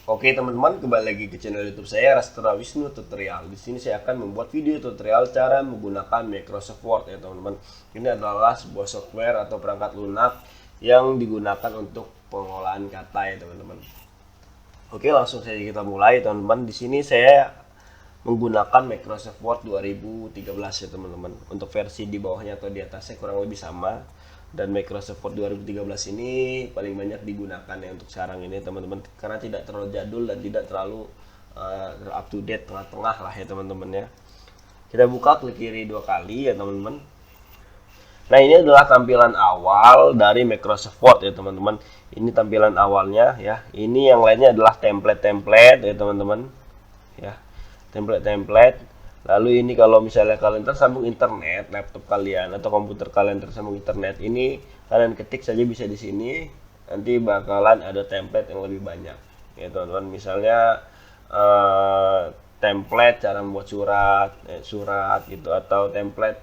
Oke teman-teman, kembali lagi ke channel YouTube saya Rastra Wisnu Tutorial. Di sini saya akan membuat video tutorial cara menggunakan Microsoft Word ya teman-teman. Ini adalah sebuah software atau perangkat lunak yang digunakan untuk pengolahan kata ya teman-teman. Oke, langsung saja kita mulai teman-teman. Di sini saya menggunakan Microsoft Word 2013 ya teman-teman. Untuk versi di bawahnya atau di atasnya kurang lebih sama. Dan Microsoft Word 2013 ini paling banyak digunakan ya untuk sekarang ini teman-teman, karena tidak terlalu jadul dan tidak terlalu up to date, tengah-tengah lah ya teman-teman ya. Kita buka, klik kiri 2 kali ya teman-teman. Nah, ini adalah tampilan awal dari Microsoft Word ya teman-teman. Ini tampilan awalnya ya. Ini yang lainnya adalah template-template ya teman-teman ya, template-template. Lalu ini kalau misalnya kalian tersambung internet, laptop kalian atau komputer kalian tersambung internet, ini kalian ketik saja bisa di sini. Nanti bakalan ada template yang lebih banyak. Ya teman-teman, misalnya template cara membuat surat gitu, atau template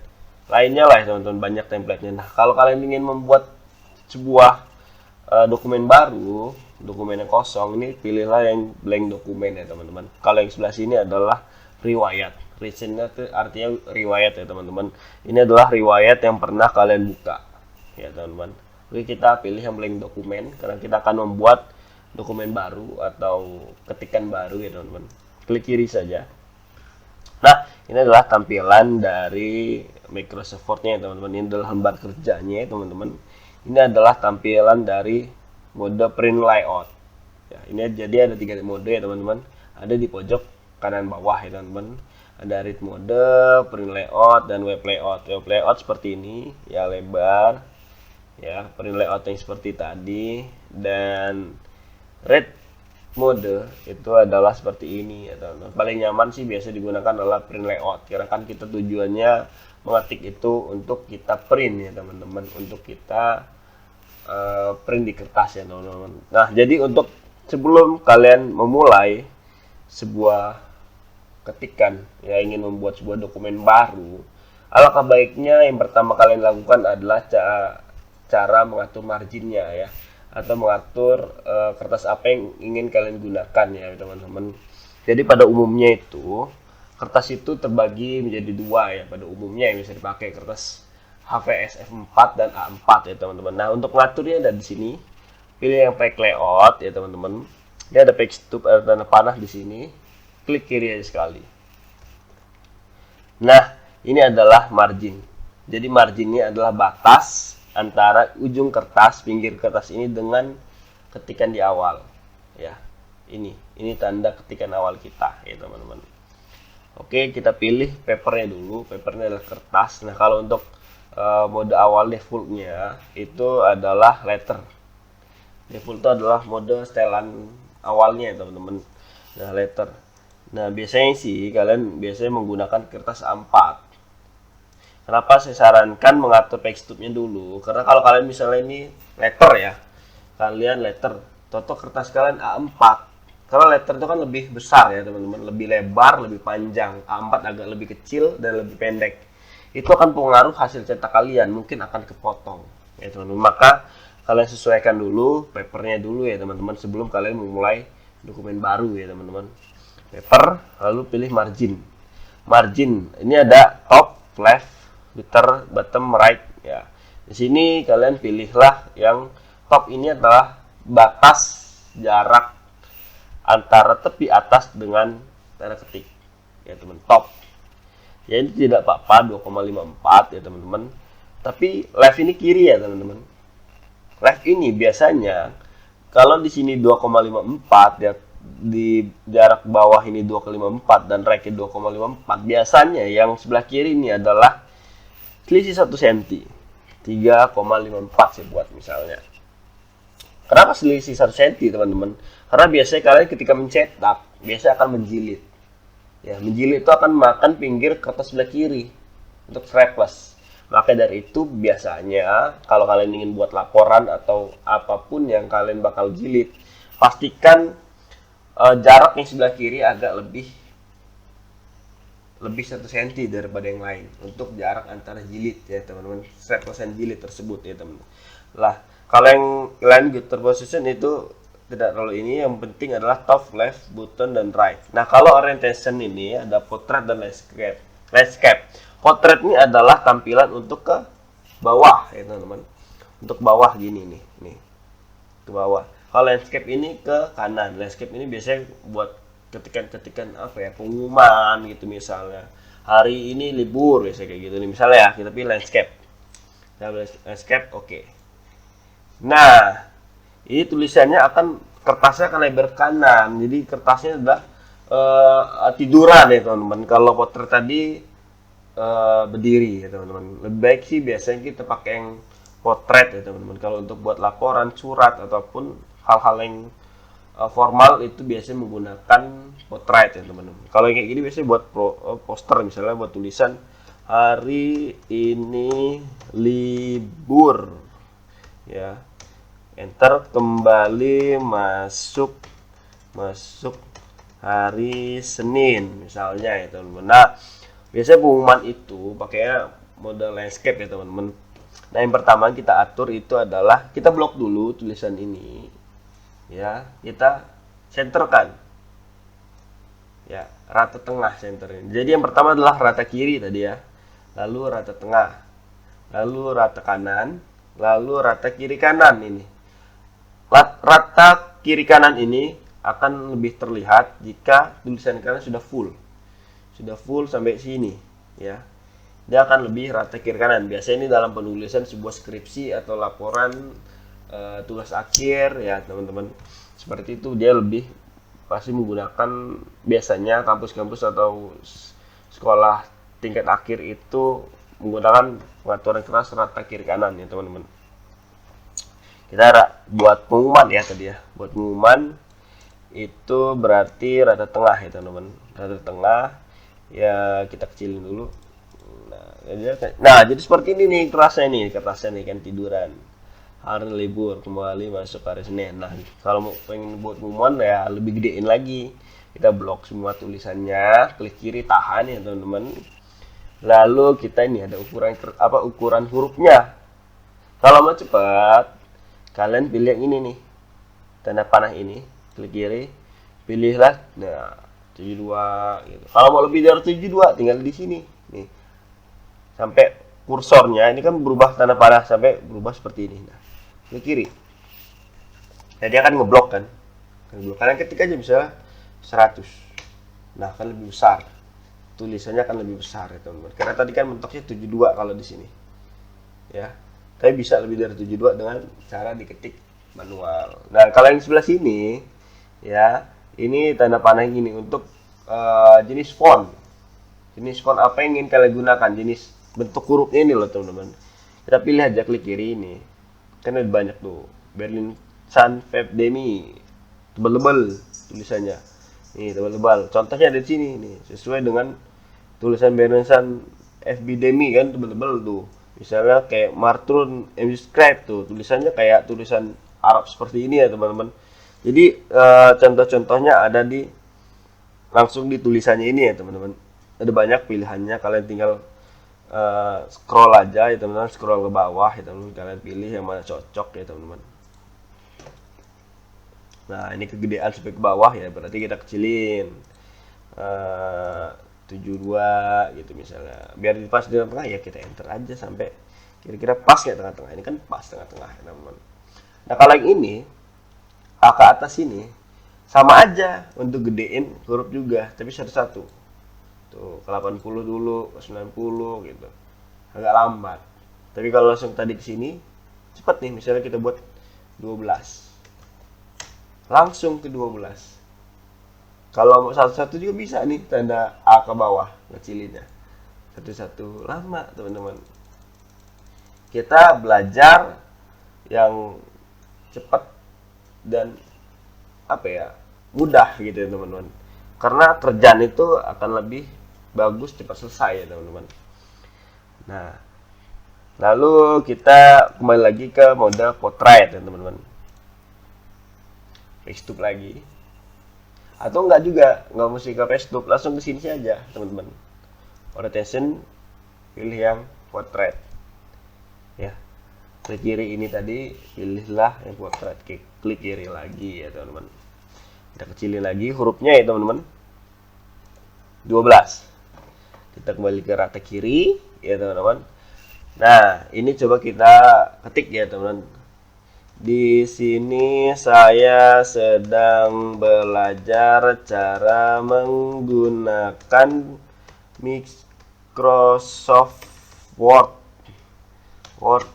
lainnya lah ya teman-teman, banyak templatenya. Nah, kalau kalian ingin membuat sebuah dokumen baru, dokumen yang kosong, ini pilihlah yang blank dokumen ya teman-teman. Kalau yang sebelah sini adalah riwayat. Recentnya itu artinya riwayat ya teman-teman. Ini adalah riwayat yang pernah kalian buka ya teman-teman. Oke, kita pilih yang blank dokumen karena kita akan membuat dokumen baru atau ketikan baru ya teman-teman. Klik kiri saja. Nah, ini adalah tampilan dari Microsoft Word-nya ya teman-teman. Ini adalah lembar kerjanya ya teman-teman. Ini adalah tampilan dari mode print layout. Ya, ini jadi ada 3 mode ya teman-teman. Ada di pojok kanan bawah ya teman-teman. Ada read mode, print layout, dan web layout. Web layout seperti ini, ya lebar. Ya, print layout yang seperti tadi. Dan read mode itu adalah seperti ini ya teman-teman. Paling nyaman sih biasa digunakan adalah print layout. Karena kan kita tujuannya mengetik itu untuk kita print ya teman-teman. Untuk kita print di kertas ya teman-teman. Nah, jadi untuk sebelum kalian memulai sebuah ketikan ya, ingin membuat sebuah dokumen baru, alangkah baiknya yang pertama kalian lakukan adalah cara mengatur marginnya ya, atau mengatur kertas apa yang ingin kalian gunakan ya teman-teman. Jadi pada umumnya itu kertas itu terbagi menjadi 2 ya, pada umumnya yang bisa dipakai kertas HVS F4 dan A4 ya teman-teman. Nah, untuk mengaturnya ada di sini, pilih yang pack layout ya teman-teman. Ini ada page tube, ada tanda panah di sini. Klik kiri aja sekali. Nah, ini adalah margin. Jadi marginnya adalah batas antara ujung kertas, pinggir kertas ini dengan ketikan di awal. Ya, ini tanda ketikan awal kita ya teman-teman. Oke, kita pilih papernya dulu. Papernya adalah kertas. Nah, kalau untuk mode awal defaultnya itu adalah letter. Default itu adalah mode setelan awalnya ya teman-teman. Nah, letter. Nah, biasanya sih kalian biasanya menggunakan kertas A4. Kenapa saya sarankan mengatur page tube-nya dulu? Karena kalau kalian misalnya ini letter ya, kalian letter, totok kertas kalian A4. Karena letter itu kan lebih besar ya teman-teman, lebih lebar, lebih panjang. A4 agak lebih kecil dan lebih pendek. Itu akan pengaruh hasil cetak kalian, mungkin akan kepotong ya teman-teman. Maka kalian sesuaikan dulu papernya dulu ya teman-teman, sebelum kalian memulai dokumen baru ya teman-teman. Paper, lalu pilih margin. Margin ini ada top, left, center, bottom, right ya. Di sini kalian pilihlah yang top. Ini adalah batas jarak antara tepi atas dengan tanda ketik ya teman, top. Ya, ini tidak apa-apa 2,54 ya teman-teman. Tapi left ini kiri ya teman-teman. Left ini biasanya kalau di sini 2,54 ya, di jarak bawah ini 2,54 dan right 2,54, biasanya yang sebelah kiri ini adalah selisih 1 cm, 3,54 saya buat misalnya. Kenapa selisih 1 cm teman-teman? Karena biasanya kalian ketika mencetak biasanya akan menjilid ya, menjilid itu akan makan pinggir kertas sebelah kiri untuk strapless. Maka dari itu biasanya kalau kalian ingin buat laporan atau apapun yang kalian bakal jilid, pastikan jarak yang sebelah kiri agak lebih 1 cm daripada yang lain untuk jarak antara jilid ya teman-teman, strapless jilid tersebut ya teman-teman. Lah, kalau yang line good position itu tidak terlalu ini, yang penting adalah top, left, button, dan right. Nah, kalau orientation ini ada portrait dan landscape. Portrait ini adalah tampilan untuk ke bawah ya teman-teman. Untuk bawah gini nih ke bawah. Kalau landscape ini ke kanan. Landscape ini biasanya buat ketikan apa ya, pengumuman gitu misalnya. Hari ini libur biasanya kayak gitu nih. Misalnya ya, kita pilih landscape. Landscape oke. Nah, ini tulisannya kertasnya akan lebar kanan. Jadi kertasnya adalah tiduran ya teman-teman. Kalau potret tadi berdiri ya teman-teman. Lebih baik sih biasanya kita pakai yang potret ya teman-teman. Kalau untuk buat laporan, surat ataupun hal-hal yang formal itu biasanya menggunakan potret ya teman-teman. Kalau yang kayak gini biasanya buat poster, misalnya buat tulisan hari ini libur ya, enter, kembali masuk hari Senin misalnya ya teman-teman. Nah, biasanya pengumuman itu pakainya model landscape ya teman-teman. Nah, yang pertama kita atur itu adalah kita blok dulu tulisan ini ya, kita centerkan ya, rata tengah centernya. Jadi yang pertama adalah rata kiri tadi ya, lalu rata tengah, lalu rata kanan, lalu rata kiri kanan. Ini rata kiri kanan ini akan lebih terlihat jika tulisan kanan sudah full sampai sini ya. Dia akan lebih rata kiri kanan. Biasanya ini dalam penulisan sebuah skripsi atau laporan tugas akhir ya teman-teman. Seperti itu, dia lebih pasti menggunakan, biasanya kampus-kampus atau sekolah tingkat akhir itu menggunakan pengaturan keras rata kiri kanan ya teman-teman. Kita buat pengumuman ya tadi ya. Buat pengumuman itu berarti rata tengah ya teman-teman. Rata tengah ya, kita kecilin dulu. Nah, jadi seperti ini nih kertasnya nih kan, tiduran. Hari libur, kembali masuk hari Senin. Nah, kalau mau pengen buat pengumuman ya lebih gedein lagi. Kita blok semua tulisannya, klik kiri tahan ya teman-teman. Lalu kita ini ada ukuran hurufnya. Kalau mau cepat, kalian pilih yang ini nih, tanda panah ini, klik kiri, pilihlah nah 72 gitu. Kalau mau lebih dari 72 tinggal di sini nih, sampai kursornya ini kan berubah tanda panah sampai berubah seperti ini. Nah, klik kiri, nah dia akan ngeblok kan, kalian ketik aja misalnya 100. Nah, akan lebih besar, tulisannya akan lebih besar ya teman-teman, karena tadi kan mentoknya 72 kalau di sini ya. Tapi bisa lebih dari 72 dengan cara diketik manual. Nah, kalau yang sebelah sini ya, ini tanda panah gini untuk jenis font. Jenis font apa yang ingin kalian gunakan, jenis bentuk hurufnya ini loh teman-teman. Kita pilih aja, klik kiri ini. Kan ada banyak tuh. Berlin Sun Feb Demi. Tebal-tebal tulisannya. Nih, tebal-tebal. Contohnya ada di sini nih, sesuai dengan tulisan Berlin Sun FB Demi kan, tebal-tebal tuh. Misalnya kayak Martrun Emscribe tuh, tulisannya kayak tulisan Arab seperti ini ya teman-teman. Jadi contoh-contohnya ada langsung di tulisannya ini ya teman-teman. Ada banyak pilihannya, kalian tinggal scroll aja ya teman-teman, scroll ke bawah ya teman-teman, kalian pilih yang mana cocok ya teman-teman. Nah, ini kegedean sampai ke bawah ya, berarti kita kecilin 72 gitu misalnya, biar pas di tengah ya kita enter aja sampai kira-kira pas ya tengah-tengah. Ini kan pas tengah-tengah ya teman-teman. Nah, kalau yang ini ke atas ini sama aja untuk gedein huruf juga, tapi satu-satu tuh, ke 80 dulu, ke 90 gitu, agak lambat. Tapi kalau langsung tadi ke sini cepat nih, misalnya kita buat 12, langsung ke 12. Kalau mau satu-satu juga bisa nih, tanda A ke bawah, ngecilinnya. Satu-satu, lama teman-teman. Kita belajar yang cepat dan mudah gitu ya teman-teman. Karena kerjaan itu akan lebih bagus, cepat selesai ya teman-teman. Nah, lalu kita kembali lagi ke mode portrait ya teman-teman. Paste lagi. Atau enggak juga, enggak mesti ke Facebook, langsung ke sini saja teman-teman. Orientation, pilih yang portrait ya, klik kiri ini tadi, pilihlah yang portrait, klik klik kiri lagi ya teman-teman. Kita kecilin lagi hurufnya ya teman-teman. 12. Kita kembali ke rata kiri ya teman-teman. Nah, ini coba kita ketik ya teman-teman. Di sini saya sedang belajar cara menggunakan Microsoft Word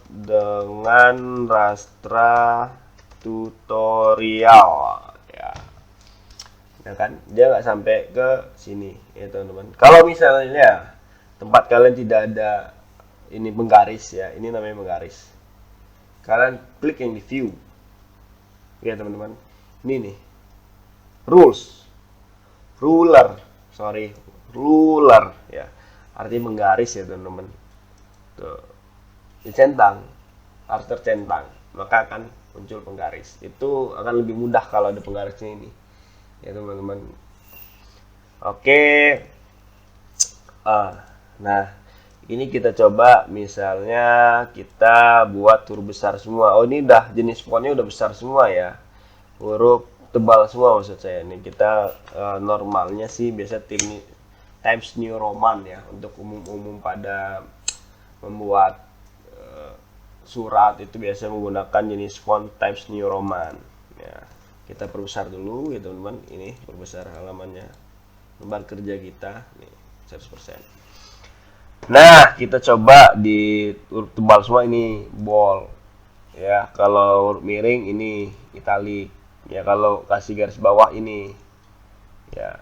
dengan rastra tutorial ya. Ya kan, dia nggak sampai ke sini ya teman-teman. Kalau misalnya tempat kalian tidak ada ini menggaris ya, ini namanya menggaris. Kalian klik yang di view ya teman-teman. Ini nih ruler ya, artinya menggaris ya teman-teman. Tuh, dicentang, harus tercentang, maka akan muncul penggaris. Itu akan lebih mudah kalau ada penggarisnya ini ya teman-teman. Oke. Nah, ini kita coba misalnya kita buat huruf besar semua. Oh, ini udah jenis fontnya udah besar semua ya. Huruf tebal semua maksud saya. Ini kita normalnya sih biasa Times New Roman ya, untuk umum-umum pada membuat surat itu biasa menggunakan jenis font Times New Roman ya. Kita perbesar dulu ya teman-teman. Ini perbesar halamannya, lembar kerja kita nih 100%. Nah, kita coba di huruf tebal semua ini bold ya. Kalau huruf miring ini italic ya. Kalau kasih garis bawah ini ya.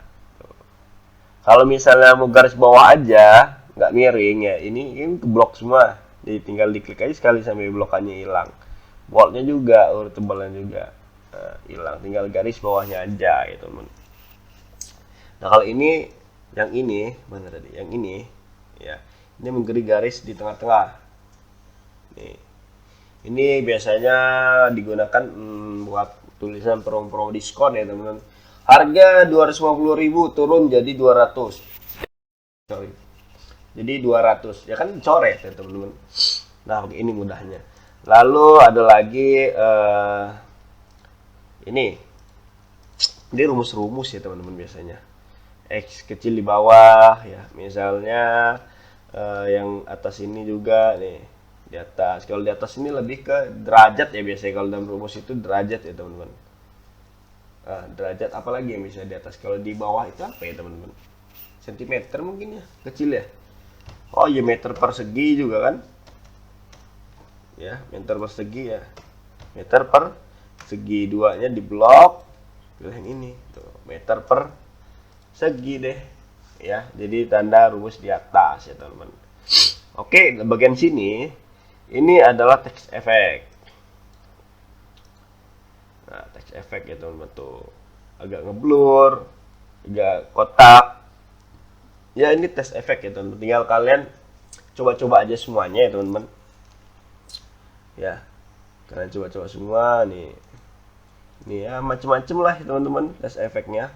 Kalau misalnya mau garis bawah aja nggak miring ya, ini keblok semua. Jadi tinggal diklik aja sekali sampai blokannya hilang. Boldnya juga, huruf tebalnya juga hilang. Tinggal garis bawahnya aja ya teman. Nah, kalau ini, yang ini mana tadi? Yang ini ya. Ini memberi garis di tengah-tengah. Nih. Ini biasanya digunakan buat tulisan promo diskon ya teman-teman. Harga 250.000 turun jadi 200. Sorry. Jadi 200. Ya kan coret ya teman-teman. Nah, ini mudahnya. Lalu ada lagi ini rumus-rumus ya teman-teman biasanya. X kecil di bawah ya. Misalnya yang atas ini juga nih di atas. Kalau di atas ini lebih ke derajat ya biasanya. Kalau dalam rumus itu derajat ya teman-teman. Derajat apalagi yang bisa di atas. Kalau di bawah itu apa ya teman-teman? Sentimeter mungkin ya, kecil ya. Oh iya, meter persegi juga kan ya, meter persegi ya. Meter per segi, duanya di blok, pilih yang ini tuh, meter per segi deh ya. Jadi tanda rumus di atas ya teman-teman. Oke, bagian sini ini adalah text effect. Nah, text effect ya teman-teman, tuh agak ngeblur, agak kotak ya. Ini text effect ya teman-teman. Tinggal kalian coba-coba aja semuanya ya teman-teman ya. Kalian coba-coba semua nih ya, macam-macam lah ya teman-teman text effect-nya.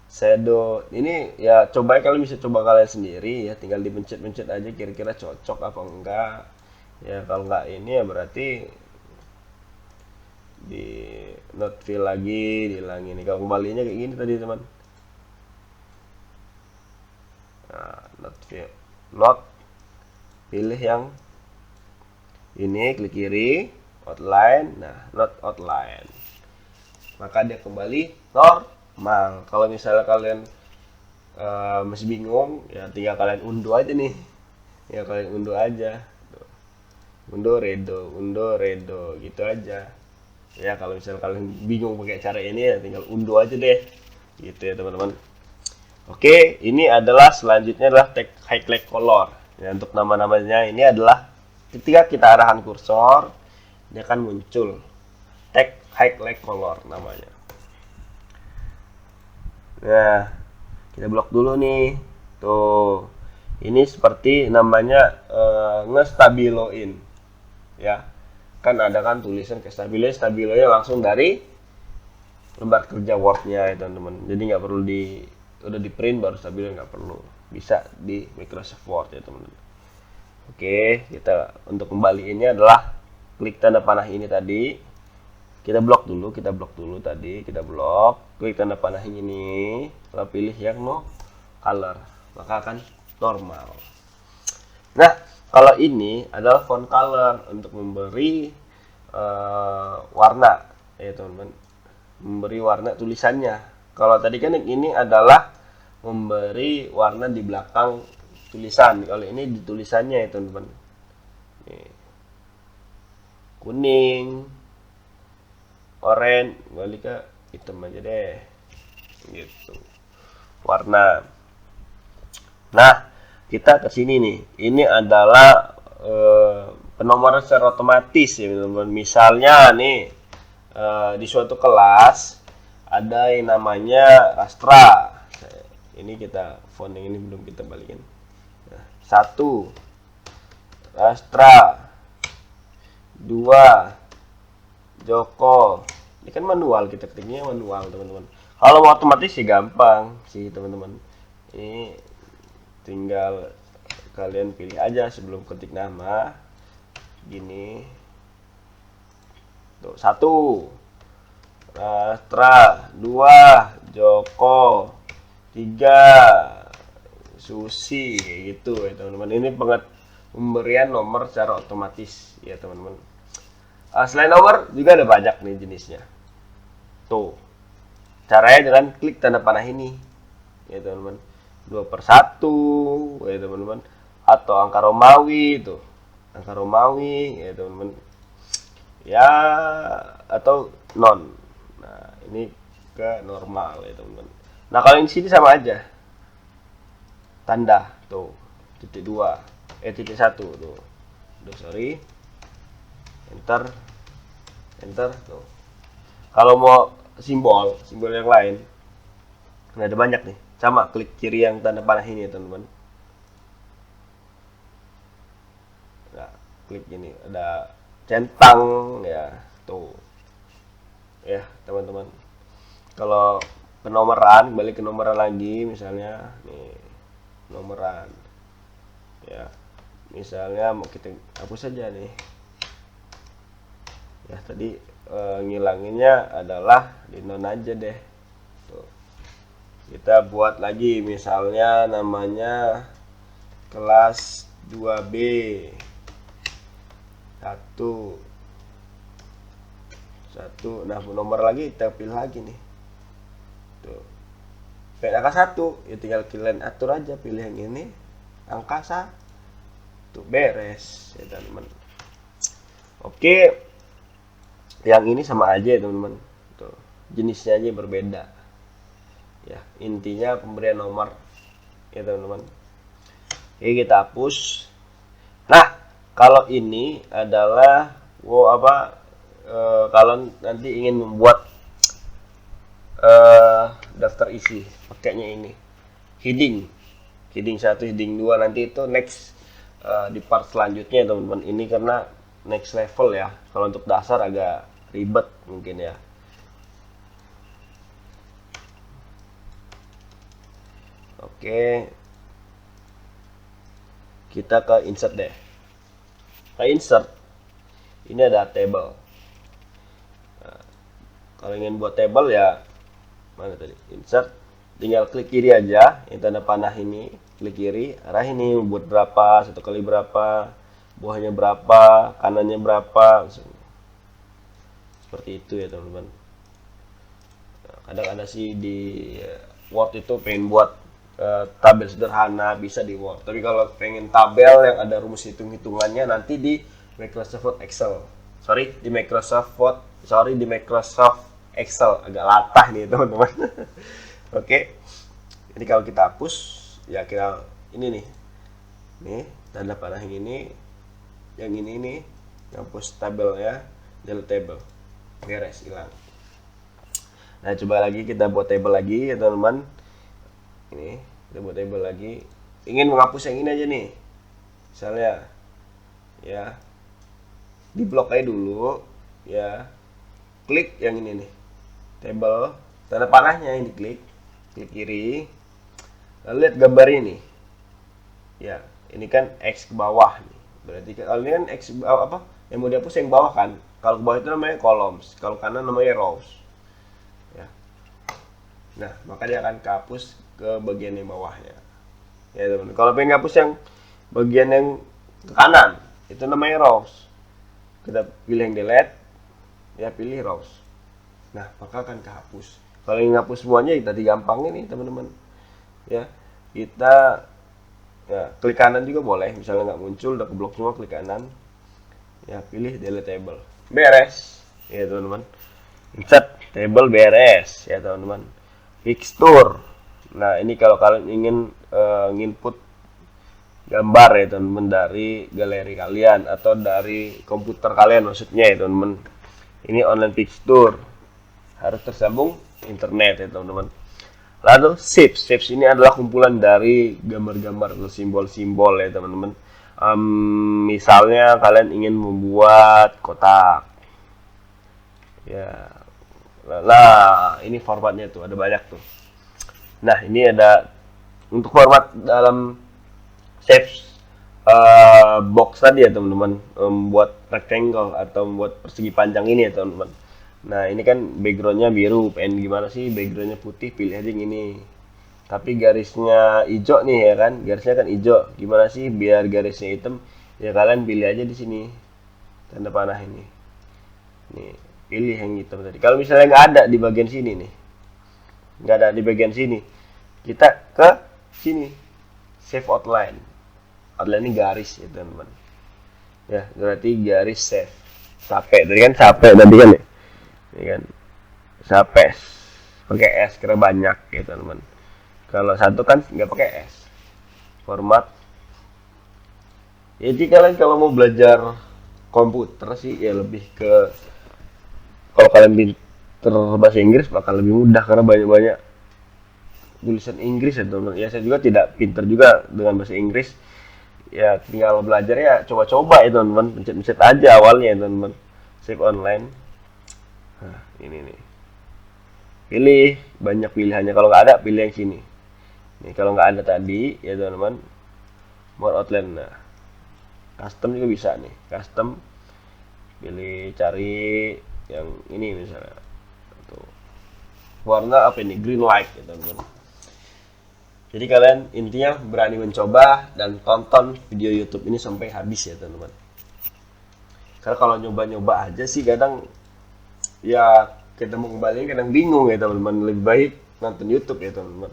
Shadow ini ya, coba kalian bisa coba kalian sendiri ya. Tinggal dipencet-pencet aja kira-kira cocok apa enggak ya. Kalau enggak ini ya berarti di not fill lagi, dihilangin. Kalau kembalinya kayak gini tadi teman. Nah, not pilih yang ini, klik kiri, outline. Nah, not outline, maka dia kembali normal. Kalau misalnya kalian masih bingung ya, tinggal kalian unduh aja nih ya. Kalian unduh aja, unduh redo gitu aja ya. Kalau misalnya kalian bingung pakai cara ini ya, tinggal unduh aja deh gitu ya teman-teman. Oke, ini adalah selanjutnya adalah text highlight color ya. Untuk nama-namanya ini adalah ketika kita arahkan kursor, dia akan muncul text highlight color namanya. Nah, kita blok dulu nih tuh. Ini seperti namanya ngestabiloin ya. Kan ada kan tulisan ke stabilonya langsung dari lembar kerja Word-nya ya teman-teman. Jadi nggak perlu udah di print baru stabilo, nggak perlu, bisa di Microsoft Word ya teman-teman. Oke, kita untuk kembaliinnya adalah klik tanda panah ini tadi Kita blok dulu tadi, kita blok, klik tanda panah ini, kalau pilih yang no color, maka akan normal. Nah, kalau ini adalah font color untuk memberi warna, ya teman-teman, memberi warna tulisannya. Kalau tadi kan ini adalah memberi warna di belakang tulisan, kalau ini di tulisannya ya teman-teman. Kuning, oranye, balik ke hitam aja deh, gitu warna. Nah, kita ke sini nih, ini adalah penomoran secara otomatis ya teman-teman. Misalnya nih di suatu kelas ada yang namanya rastra, ini kita font yang ini belum kita balikin. Nah, 1 rastra, 2 Joko. Ini kan manual, kita ketiknya manual teman-teman. Kalau mau otomatis sih gampang sih teman-teman. Ini tinggal kalian pilih aja sebelum ketik nama. Gini. Tuh, 1 Rastra, 2 Joko, 3 Susi, kayak gitu ya teman-teman. Ini pemberian nomor secara otomatis ya teman-teman. Selain nomor juga ada banyak nih jenisnya. Tuh, caranya dengan klik tanda panah ini ya teman-teman. 2/1 ya teman-teman, atau angka Romawi tuh, angka Romawi ya teman-teman ya, atau non. Nah, ini ke normal ya teman-teman. Nah, kalau di sini sama aja, tanda tuh titik 2 titik 1 tuh. Sorry, enter tuh. Kalau mau simbol yang lain, nah ada banyak nih, sama klik kiri yang tanda panah ini ya teman-teman. Nah, klik ini ada centang ya tuh ya teman-teman. Kalau penomoran, balik ke nomoran lagi, misalnya nih nomoran ya, misalnya mau kita hapus saja nih ya, tadi ngilanginnya adalah di non aja deh. Tuh, kita buat lagi, misalnya namanya kelas 2B 1. Nah, nomor lagi kita pilih lagi nih. Tuh, kayak angka 1 ya, tinggal kalian atur aja, pilih yang ini angka 1, beres ya teman-teman. Oke, yang ini sama aja ya teman-teman. Tuh, jenisnya aja berbeda ya, intinya pemberian nomor ya teman-teman. Oke, kita hapus. Nah, kalau ini adalah kalau nanti ingin membuat daftar isi, pakainya ini heading 1, heading 2, nanti itu next di part selanjutnya teman-teman. Ini karena next level ya, kalau untuk dasar agak ribet mungkin ya. Oke, kita ke insert deh. Ke insert, ini ada table. Nah, kalau ingin buat table ya, mana tadi, insert, tinggal klik kiri aja yang tanda panah ini, klik kiri, arah ini buat berapa, 1 kali berapa, buahnya berapa, kanannya berapa, seperti itu ya teman-teman. Nah, kadang ada sih di Word itu pengen buat tabel sederhana, bisa di Word. Tapi kalau pengen tabel yang ada rumus hitung-hitungannya, nanti di Microsoft Excel. Di Microsoft Excel. Agak latah nih teman-teman. Oke. Jadi kalau kita hapus, ya kita ini nih tanda panah yang ini nih, hapus tabel ya, delete table, beres, hilang. Nah, coba lagi kita buat table lagi ya teman-teman. Ini kita buat table lagi, ingin menghapus yang ini aja nih, misalnya ya, di blok aja dulu ya, klik yang ini nih, table, tanda panahnya ini, klik kiri, lalu lihat gambar ini ya, ini kan X ke bawah nih, berarti kalau ini kan X ke bawah, Yang mau dihapus yang bawah kan. Kalau ke bawah itu namanya columns, kalau kanan namanya rows. Ya. Nah, maka dia akan kehapus ke bagian yang bawahnya. Ya teman. Kalau pengen hapus yang bagian yang ke kanan, itu namanya rows. Kita pilih yang delete, ya pilih rows. Nah, maka akan kehapus. Kalau ingin hapus semuanya, tadi gampang ini teman-teman. Ya, kita ya, klik kanan juga boleh. Misalnya nggak muncul, udah keblok semua, klik kanan. Ya, pilih delete table. Beres. Ya teman-teman. Insert table beres. Ya teman-teman. Fixture. Nah, ini kalau kalian ingin nginput gambar ya teman-teman dari galeri kalian atau dari komputer kalian maksudnya ya teman-teman. Ini online fixture. Harus tersambung internet ya teman-teman. Lalu shapes ini adalah kumpulan dari gambar-gambar atau simbol-simbol ya teman-teman. Misalnya kalian ingin membuat kotak, ya, lah ini formatnya tuh ada banyak tuh. Nah ini ada untuk format dalam shapes box tadi ya teman-teman, membuat rectangle atau membuat persegi panjang ini ya teman-teman. Nah ini kan backgroundnya biru, pengen gimana sih backgroundnya putih, pilih aja yang ini. Tapi garisnya hijau nih ya kan, garisnya kan hijau. Gimana sih biar garisnya hitam? Ya kalian pilih aja di sini tanda panah ini. Nih pilih yang hitam tadi. Kalau misalnya nggak ada di bagian sini nih, nggak ada di bagian sini, kita ke sini save outline. Outline ini garis ya teman-teman. Ya berarti garis save. Sampai tadi kan sampai tadi kan ya. Ini kan sampai pakai S karena banyak ya teman-teman. Kalau satu kan nggak pakai S. Format. Jadi kalian kalau mau belajar komputer sih ya lebih ke, kalau kalian pinter bahasa Inggris bakal lebih mudah karena banyak-banyak tulisan Inggris ya teman-teman. Ya saya juga tidak pinter juga dengan bahasa Inggris. Ya tinggal belajar ya coba-coba ya teman-teman. Pencet-pencet aja awalnya ya teman-teman. Save online. Nah, ini nih. Pilih banyak pilihannya. Kalau nggak ada pilih yang sini. Nih kalau nggak ada tadi ya teman-teman, more outline. Nah, custom juga bisa nih, custom pilih cari yang ini misalnya tuh warna apa ini, green light ya teman-teman. Jadi kalian intinya berani mencoba dan tonton video YouTube ini sampai habis ya teman-teman. Karena kalau nyoba-nyoba aja sih kadang ya kita mau kembali kadang bingung ya teman-teman. Lebih baik nonton YouTube ya teman-teman.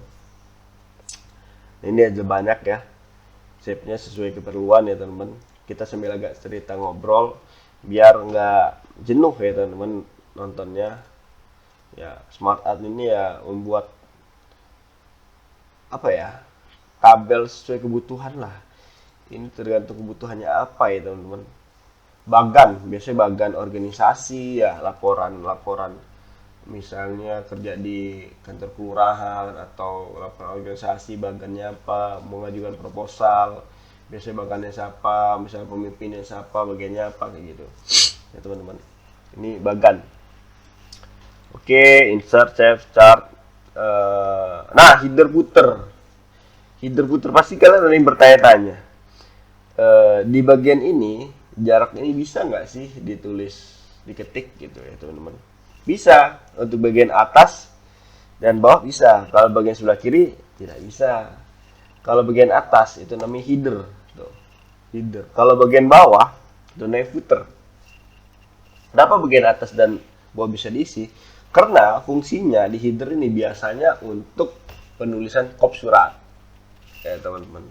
Ini aja banyak ya, shape-nya sesuai keperluan ya teman-teman. Kita sambil agak cerita ngobrol biar nggak jenuh ya teman-teman nontonnya. Ya smart art ini ya membuat apa ya, tabel sesuai kebutuhan lah. Ini tergantung kebutuhannya apa ya teman-teman. Biasanya bagan organisasi ya, laporan misalnya kerja di kantor kelurahan atau laporan organisasi, bagannya apa, mengajukan proposal, biasanya bagannya siapa, misalnya pemimpinnya siapa, bagiannya apa, kayak gitu ya teman-teman. Ini bagan. Oke, insert, save, chart. Nah, header footer pasti kalian ada yang bertanya-tanya, di bagian ini jarak ini bisa nggak sih diketik gitu ya teman-teman. Bisa untuk bagian atas dan bawah bisa. Kalau bagian sebelah kiri tidak bisa. Kalau bagian atas itu namanya header. Tuh, header. Kalau bagian bawah itu namanya footer. Kenapa bagian atas dan bawah bisa diisi? Karena fungsinya di header ini biasanya untuk penulisan kop surat. Ya teman-teman.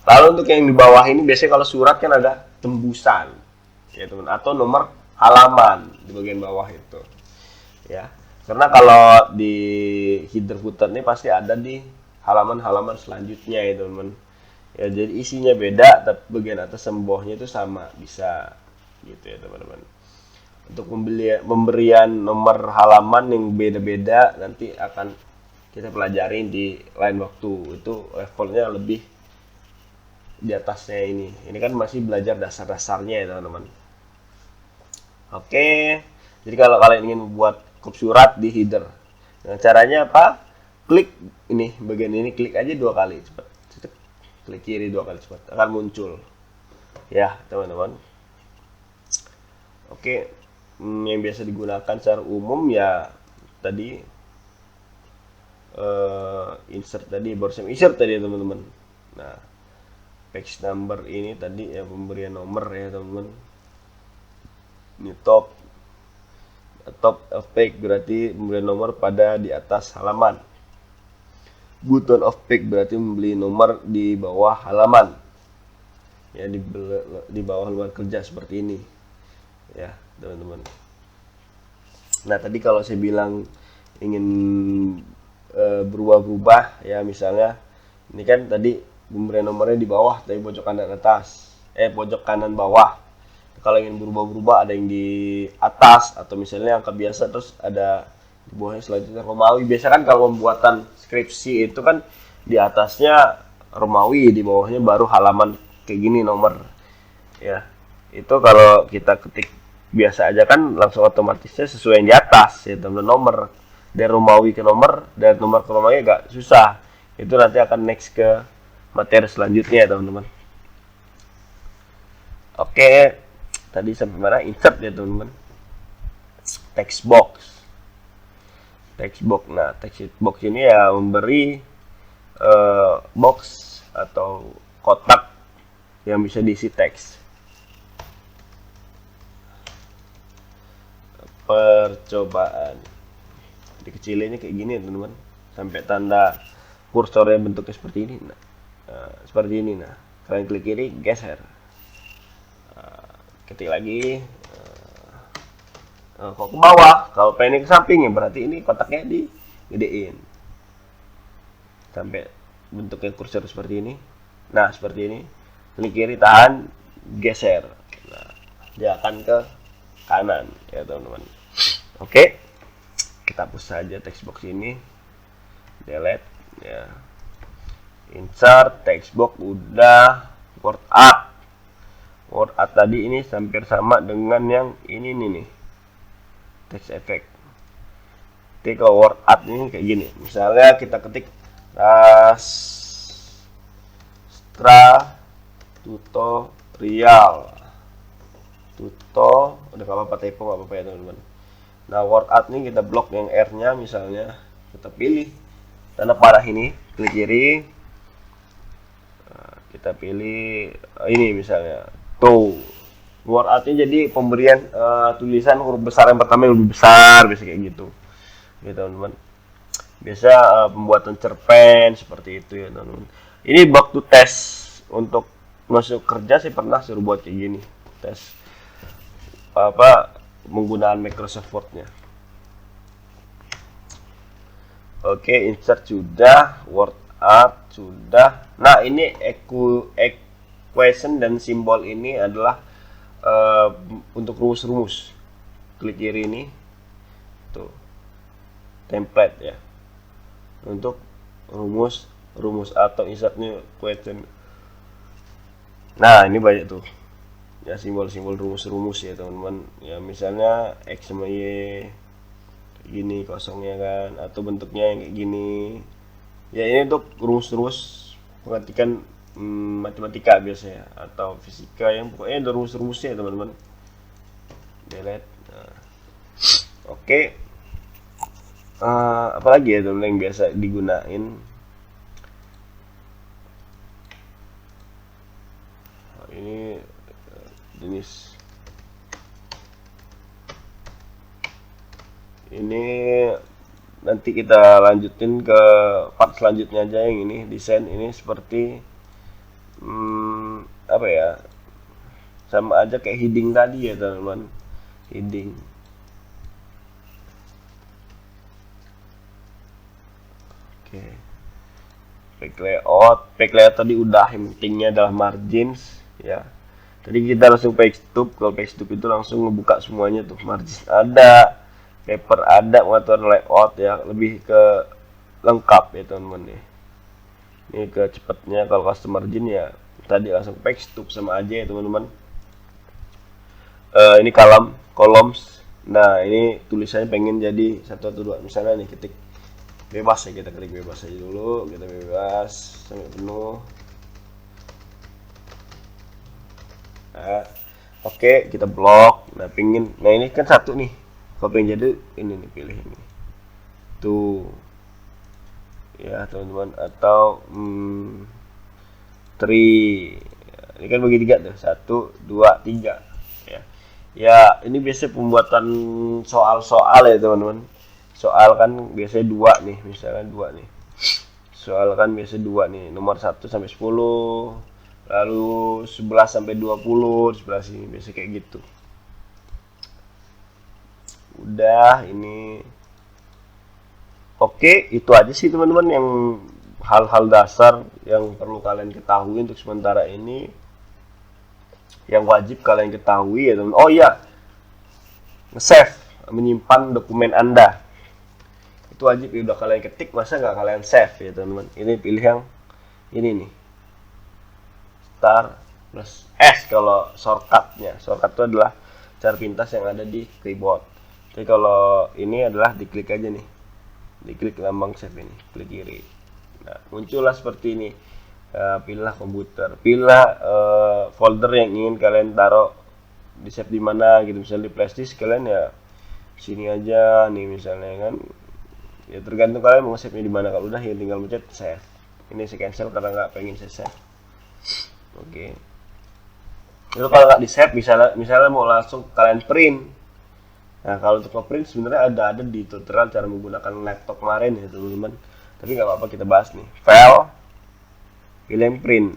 Lalu untuk yang di bawah ini biasanya kalau surat kan ada tembusan. Ya teman, atau nomor halaman di bagian bawah itu. Ya, karena kalau di header footer ini pasti ada di halaman-halaman selanjutnya ya teman-teman. Ya jadi isinya beda tapi bagian atas sama bawahnya itu sama, bisa gitu ya teman-teman. Untuk pemberian nomor halaman yang beda-beda nanti akan kita pelajari di lain waktu. Itu levelnya lebih di atasnya ini. Ini kan masih belajar dasar-dasarnya ya teman-teman. Oke. Jadi kalau kalian ingin membuat kop surat di header, nah, caranya apa? Klik ini, bagian ini, klik aja 2 kali cepat. Klik kiri 2 kali cepat, akan muncul. Ya, teman-teman. Oke, yang biasa digunakan secara umum ya tadi insert tadi, barusan insert tadi ya teman-teman. Nah, page number ini tadi ya pemberian nomor ya teman-teman. Ini top of page berarti pemberian nomor pada di atas halaman. Button of page berarti membeli nomor di bawah halaman. Ya di bawah luar kerja seperti ini. Ya, teman-teman. Nah, tadi kalau saya bilang ingin berubah-ubah ya, misalnya ini kan tadi pemberian nomornya di bawah tapi pojok kanan atas, pojok kanan bawah. Kalau ingin berubah-ubah ada yang di atas atau misalnya angka biasa terus ada di bawahnya selanjutnya Romawi. Biasa kan kalau pembuatan skripsi itu kan di atasnya Romawi, di bawahnya baru halaman kayak gini nomor. Ya, itu kalau kita ketik biasa aja kan langsung otomatisnya sesuai yang di atas ya teman, nomor dari Romawi ke nomor, dari nomor ke Romawi agak susah. Itu nanti akan next ke materi selanjutnya ya teman-teman. Oke, tadi sampai mana? Insert ya teman-teman. Text box. Nah, text box ini ya memberi box atau kotak yang bisa diisi teks. Percobaan. Dikecilinnya kayak gini ya teman-teman, sampai tanda kursornya bentuknya seperti ini. Nah, seperti ini. Nah, kalian klik kiri, geser, ketik lagi, kok ke bawah. Kalau pengen ke samping ya berarti ini kotaknya digedein sampai bentuknya kursor seperti ini. Nah, seperti ini. Klik kiri, tahan, geser. Nah, dia akan ke kanan ya teman-teman. Oke, kita hapus saja text box ini, delete ya. Insert text box udah. Word art tadi ini hampir sama dengan yang ini nih, text effect. Jadi kalau word art ini kayak gini, misalnya kita ketik Rastra tutorial udah gak apa-apa, typo gak apa-apa ya teman-teman. Nah, word art ini kita blok yang R nya, misalnya kita pilih tanda panah ini, klik kiri, kita pilih ini misalnya word art nya jadi pemberian tulisan huruf besar yang pertama yang lebih besar, biasa kayak gitu ya teman-teman. Biasa pembuatan cerpen seperti itu ya teman-teman. Ini waktu tes untuk masuk kerja saya pernah suruh buat kayak gini, tes penggunaan Microsoft Word-nya. Oke, insert sudah, word art sudah. Nah, ini equation dan simbol ini adalah untuk rumus-rumus. Klik kiri ini, tuh, template ya, untuk rumus atau insert new question. Nah, ini banyak tuh ya simbol-simbol rumus ya teman-teman. Ya misalnya X sama Y kayak gini kosongnya kan, atau bentuknya yang kayak gini. Ya ini untuk rumus pengetikan matematika biasanya atau fisika, yang pokoknya ada rumus-rumusnya teman-teman. Delete. Nah. Oke. Apalagi ya teman-teman yang biasa digunain. Ini jenis ini nanti kita lanjutin ke part selanjutnya aja. Yang ini desain ini seperti apa ya, sama aja kayak heading tadi ya teman-teman, heading. Oke, page layout tadi udah, yang pentingnya adalah margins ya. Tadi kita langsung page tube. Kalau page tube itu langsung ngebuka semuanya tuh, margin ada, paper ada, pengaturan layout ya, lebih ke lengkap ya teman-teman ya. Ini ke cepatnya. Kalau custom margin ya tadi langsung page tube sama aja ya teman-teman. Ini columns. Nah, ini tulisannya pengen jadi 1 atau 2, misalnya nih ketik bebas ya, kita klik bebas aja dulu, kita bebas sampai penuh. Nah, Oke, kita blok. Nah, ini kan satu nih. Kalau pengen jadi ini nih, pilih ini. Tuh. Ya, teman-teman, atau three. Ini kan bagi tiga tuh. 1, 2, 3. Ya. Ya, ini biasanya pembuatan soal-soal ya, teman-teman. Soal kan biasanya 2 nih, misalnya 2 nih. Soal kan biasa 2 nih, nomor 1 sampai 10, lalu 11 sampai 20 di sebelah sini biasa kayak gitu. Udah, ini oke, itu aja sih teman-teman yang hal-hal dasar yang perlu kalian ketahui untuk sementara ini, yang wajib kalian ketahui ya teman. Oh iya, nge-save, menyimpan dokumen Anda. Itu wajib ya, udah kalian ketik masa nggak kalian save ya teman-teman. Ini pilih yang ini nih, Start plus S kalau shortcutnya. Shortcut itu adalah cara pintas yang ada di keyboard. Jadi kalau ini adalah diklik aja nih, diklik lambang save ini, klik kiri. Nah, muncullah seperti ini. Pilihlah komputer, pilihlah folder yang ingin kalian taruh di save di mana gitu. Misalnya di flashdisk kalian ya sini aja nih misalnya kan. Ya tergantung kalian mau save nya di mana. Kalau udah ya tinggal mencet save. Ini saya cancel karena nggak pengen saya save. Oke. Lalu kalau nggak di save, misalnya mau langsung kalian print. Nah kalau untuk print sebenarnya ada di tutorial cara menggunakan laptop kemarin ya teman-teman. Tapi nggak apa-apa, kita bahas nih. File, pilih yang print.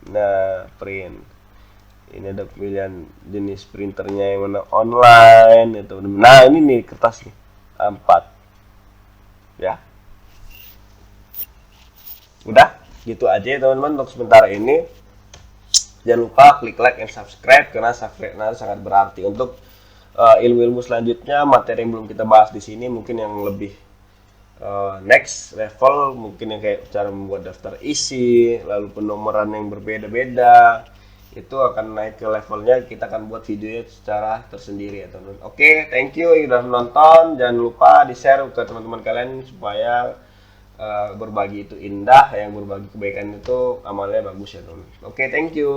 Nah print. Ini ada pilihan jenis printernya yang mana online ya teman-teman. Nah ini nih kertas nih A4 ya. Udah gitu aja ya teman-teman untuk sementara ini. Jangan lupa klik like and subscribe karena subscribe sangat berarti untuk ilmu-ilmu selanjutnya, materi yang belum kita bahas di sini, mungkin yang lebih next level, mungkin yang kayak cara membuat daftar isi, lalu penomoran yang berbeda-beda, itu akan naik ke levelnya, kita akan buat videonya secara tersendiri ya teman-teman. Oke, thank you yang sudah menonton. Jangan lupa di share ke teman-teman kalian supaya berbagi itu indah, yang berbagi kebaikan itu amalnya bagus ya teman-teman. Oke, thank you.